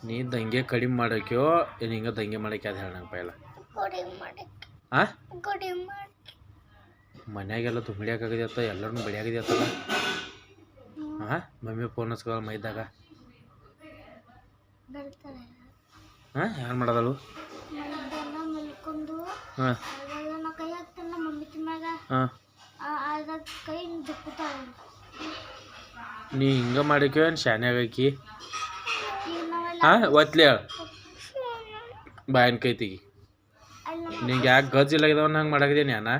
ನೀ ದಂಗೆ ಕಡಿಮೆ ಮಾಡೋಕ್ಯೋ ಏನು ಹಿಂಗೆ ದಂಗೆ ಮಾಡೋಕೆ ಅದು ಹೇಳಂಗೆ ಪೈಲ ಹಾಂ ಮನ್ಯಾಗೆಲ್ಲ ದುಮ್ಮಿಡ್ಯಾಕಾಗದತ್ತ ಎಲ್ಲರೂ ಬೆಳೆಯಾಗದತ್ತಲ್ಲ ಹಾಂ ಮಮ್ಮಿ ಫೋನ್ ಹಚ್ಕೋ ಮೈದಾಗ ಹಾಂ ಏನು ಮಾಡೋದಳು ಹಾಂ ಹಾಂ ನೀ ಹಿಂಗೆ ಮಾಡಿಕೋ ಏನು ಶಾನೆ ಆಗೈಕಿ ಹಾಂ ಒತ್ಲಿ ಹೇಳ ಬಾಯನ್ ಕೈ ತೆಗಿ ನಿಂಗೆ ಯಾಕೆ ಗಜ್ಜಿಲ್ಲಾಗಿದವನ್ನ ಹಂಗೆ ಮಾಡಾಕಿದ್ದೀನಿ ಅಣ್ಣ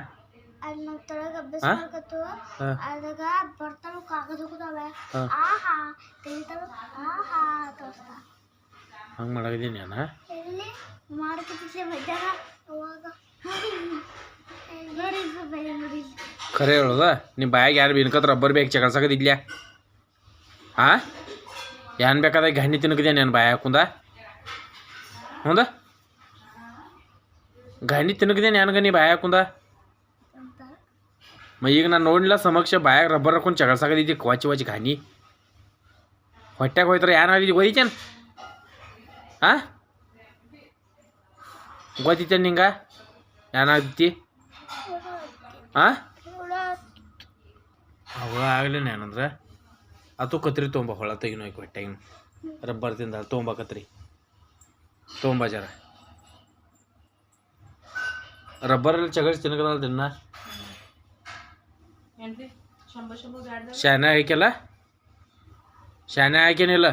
ಹಂಗೆ ಮಾಡಾಕಿದ್ದೀನಿ ಅಣ್ಣ ಖರೆ ಹೇಳೋದ ನಿಮ್ಮ ಬಾಯಾಗ ಯಾರು ಬಿನ್ಕತ್ರ ರಬ್ಬರ್ ಬೇಕು ಚಕಳ್ಸಕದಿದ್ಲ್ಯಾ ಹಾಂ ಏನು ಬೇಕಾದಾಗ ಗಣ್ಣಿ ತಿನ್ಕದೆ ನಾನು ಬಾಯ ಹಾಕುಂದ ಹೌದ ಗಣ್ಣಿ ತಿನ್ಕದೆ ನಾನು ನೀ ಬಾಯ ಹಾಕುಂದ ಈಗ ನಾನು ನೋಡಿಲ್ಲ ಸಮಕ್ಷ ಬಾಯಾಗ ರಬ್ಬರ್ ಹಾಕೊಂಡು ಚಕಳ್ಸಕದಿದ್ದಿ ವಾಚಿ ಗಾನಿ ಹೊಟ್ಯಾಗ ಹೋಯ್ತಾರೆ ಏನಾಗಿದ್ದು ಗೊತ್ತೇನು ಹಾಂ ಗೊತ್ತೈತೇನು ನಿಂಗೆ ಏನಾಗ್ತಿ ಹಾಂ ಅವ ಆಗಲಿ ಏನಂದ್ರೆ ಅದು ಕತ್ರಿ ತೊಂಬ ಹೊಳ ತೆಗಿನೋ ಹೊಟ್ಟೆಗಿನ ರಬ್ಬರ್ ತಿಂದ ತೊಂಬ ಕತ್ರಿ ತೊಂಬ ಜರ ರಬ್ಬರಲ್ಲಿ ಚಗಳಿ ತಿನ್ಕದಲ್ಲ ದಿನ ಶಾನೆ ಹಾಕಿಲ್ಲ ಶಾನೆ ಹಾಕೇನಿಲ್ಲ